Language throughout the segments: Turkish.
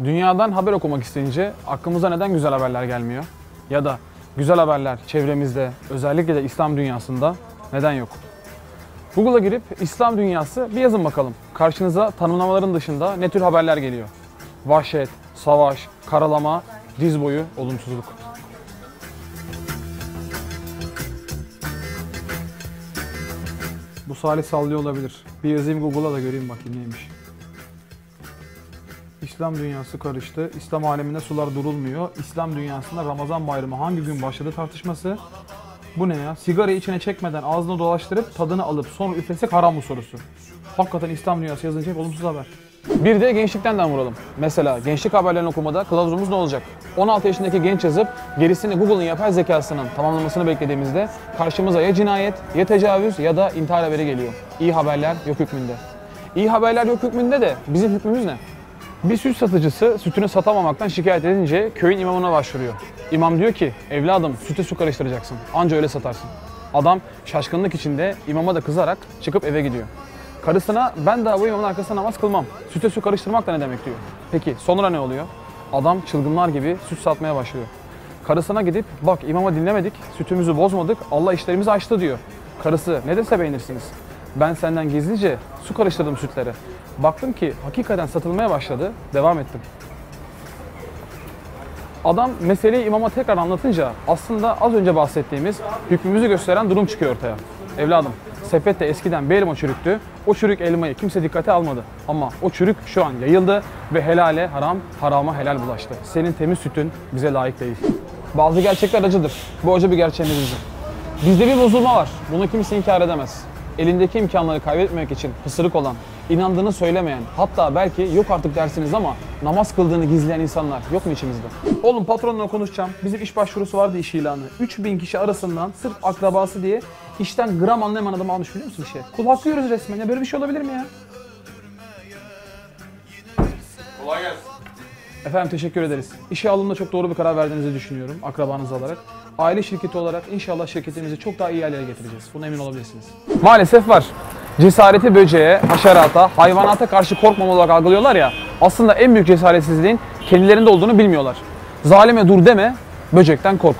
Dünyadan haber okumak isteyince aklımıza neden güzel haberler gelmiyor? Ya da güzel haberler çevremizde, özellikle de İslam dünyasında neden yok? Google'a girip İslam dünyası bir yazın bakalım. Karşınıza tanımlamaların dışında ne tür haberler geliyor? Vahşet, savaş, karalama, diz boyu olumsuzluk. Bu Salih sallıyor olabilir. Bir yazayım Google'a da göreyim bakayım neymiş. İslam dünyası karıştı. İslam aleminde sular durulmuyor. İslam dünyasında Ramazan bayramı hangi gün başladı tartışması. Bu ne ya? Sigarayı içine çekmeden ağzına dolaştırıp tadını alıp sonra üflesek haram mı sorusu. Hakikaten İslam dünyası yazınca hep olumsuz haber. Bir de gençlikten de vuralım. Mesela gençlik haberlerini okumada kılavuzumuz ne olacak? 16 yaşındaki genç yazıp gerisini Google'ın yapay zekasının tamamlamasını beklediğimizde karşımıza ya cinayet, ya tecavüz ya da intihar haberi geliyor. İyi haberler yok hükmünde. İyi haberler yok hükmünde de bizim hükmümüz ne? Bir süt satıcısı sütünü satamamaktan şikayet edince köyün imamına başvuruyor. İmam diyor ki, evladım süte su karıştıracaksın, anca öyle satarsın. Adam şaşkınlık içinde imama da kızarak çıkıp eve gidiyor. Karısına ben daha bu imamın arkasında namaz kılmam, süte su karıştırmak da ne demek diyor. Peki sonra ne oluyor? Adam çılgınlar gibi süt satmaya başlıyor. Karısına gidip bak imama dinlemedik, sütümüzü bozmadık, Allah işlerimizi açtı diyor. Karısı ne dese beğenirsiniz. Ben senden gizlice su karıştırdım sütlere. Baktım ki hakikaten satılmaya başladı, devam ettim. Adam meseleyi imama tekrar anlatınca aslında az önce bahsettiğimiz hükmümüzü gösteren durum çıkıyor ortaya. Evladım, sepette eskiden bir elma çürüktü. O çürük elmayı kimse dikkate almadı. Ama o çürük şu an yayıldı ve helale haram, harama helal bulaştı. Senin temiz sütün bize layık değil. Bazı gerçekler acıdır. Bu acı bir gerçeğimiz bizim. Bizde bir bozulma var. Bunu kimse inkar edemez. Elindeki imkanları kaybetmemek için hısırık olan, inandığını söylemeyen, hatta belki yok artık dersiniz ama namaz kıldığını gizleyen insanlar yok mu içimizde? Oğlum patronla konuşacağım. Bizim iş başvurusu vardı, iş ilanı. 3000 kişi arasından sırf akrabası diye işten gram anlamayan adam almış, biliyor musun işe? Kul hakkı yiyoruz resmen ya, böyle bir şey olabilir mi ya? Kolay gelsin. Efendim teşekkür ederiz. İşe alımda çok doğru bir karar verdiğinizi düşünüyorum akrabanız olarak. Aile şirketi olarak inşallah şirketimizi çok daha iyi yerlere getireceğiz. Buna emin olabilirsiniz. Maalesef var. Cesareti böceğe, haşerata, hayvanata karşı korkmamalı olarak algılıyorlar ya. Aslında en büyük cesaretsizliğin kendilerinde olduğunu bilmiyorlar. Zalime dur deme, böcekten kork.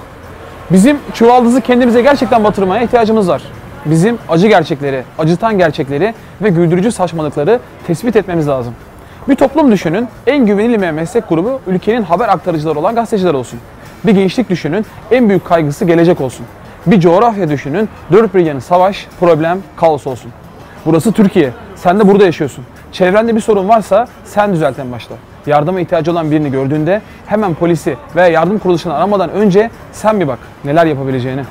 Bizim çuvaldızı kendimize gerçekten batırmaya ihtiyacımız var. Bizim acı gerçekleri, acıtan gerçekleri ve güldürücü saçmalıkları tespit etmemiz lazım. Bir toplum düşünün, en güvenilmeyen meslek grubu ülkenin haber aktarıcıları olan gazeteciler olsun. Bir gençlik düşünün, en büyük kaygısı gelecek olsun. Bir coğrafya düşünün, dört bir yanı savaş, problem, kaos olsun. Burası Türkiye, sen de burada yaşıyorsun. Çevrende bir sorun varsa sen düzelt en başta. Yardıma ihtiyacı olan birini gördüğünde hemen polisi veya yardım kuruluşunu aramadan önce sen bir bak neler yapabileceğini.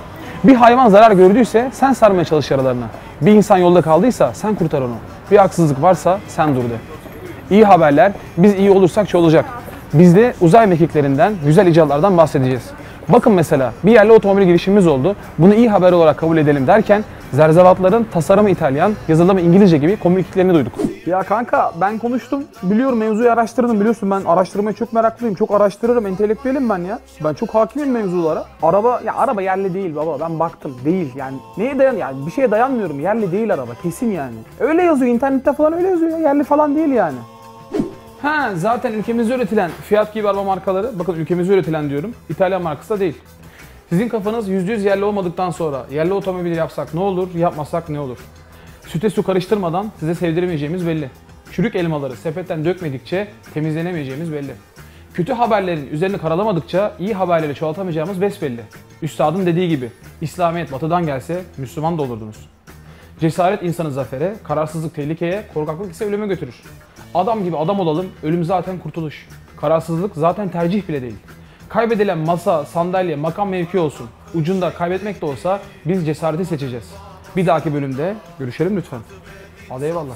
Bir hayvan zarar gördüyse sen sarmaya çalış yaralarına. Bir insan yolda kaldıysa sen kurtar onu. Bir haksızlık varsa sen dur de. İyi haberler, biz iyi olursak çoğalacak. Biz de uzay mekiklerinden, güzel icatlardan bahsedeceğiz. Bakın mesela bir yerli otomobil girişimimiz oldu. Bunu iyi haber olarak kabul edelim derken zerzevatların tasarımı İtalyan, yazılımı İngilizce gibi komikliklerini duyduk. Ya kanka ben konuştum, biliyorum mevzuyu araştırdım, biliyorsun ben araştırmaya çok meraklıyım, çok araştırırım, entelektüelim ben ya. Ben çok hakimim mevzulara. Araba yerli değil baba, ben baktım değil yani. Neye yani bir şeye dayanmıyorum, yerli değil araba kesin yani. Öyle yazıyor internette falan, öyle yazıyor ya, yerli falan değil yani. Ha zaten ülkemizde üretilen Fiat gibi araba markaları, bakın ülkemizde üretilen diyorum, İtalyan markası da değil. Sizin kafanız %100 yerli olmadıktan sonra yerli otomobil yapsak ne olur, yapmasak ne olur? Süte su karıştırmadan size sevdiremeyeceğimiz belli. Çürük elmaları sepetten dökmedikçe temizlenemeyeceğimiz belli. Kötü haberlerin üzerini karalamadıkça iyi haberleri çoğaltamayacağımız besbelli. Üstadın dediği gibi, İslamiyet batıdan gelse Müslüman da olurdunuz. Cesaret insanı zafere, kararsızlık tehlikeye, korkaklık ise ölüme götürür. Adam gibi adam olalım, ölüm zaten kurtuluş. Kararsızlık zaten tercih bile değil. Kaybedilen masa, sandalye, makam mevki olsun. Ucunda kaybetmek de olsa biz cesareti seçeceğiz. Bir dahaki bölümde görüşelim lütfen. Hadi eyvallah.